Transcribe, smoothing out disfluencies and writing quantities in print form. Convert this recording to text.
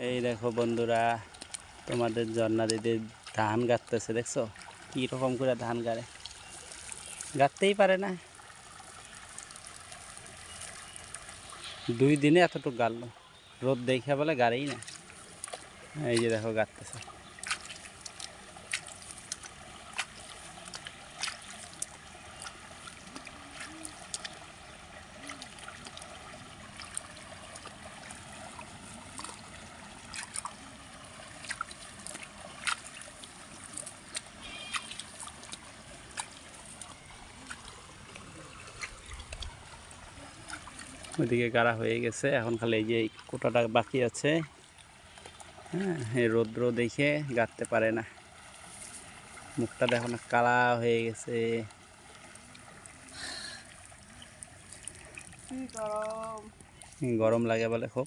এই দেখো বন্ধুরা, তোমাদের ঝর্ণা দিদি ধান গাঁথতেছে। দেখছো কি রকম করে ধান গাড়ে, গাঁথতেই পারে না। 2 দিনে এতটুকু গাড়লো, রোদ দেখে বলে গাড়েই না। এই যে দেখো গাঁথতেছে। ওইদিকে গাড়া হয়ে গেছে, এখন খালি এই যে কোটাটা বাকি আছে। হ্যাঁ, এই রৌদ্র দেখে গাঁথতে পারে না। মুখটা দেখো না, কালা হয়ে গেছে। গরম লাগে বলে খুব।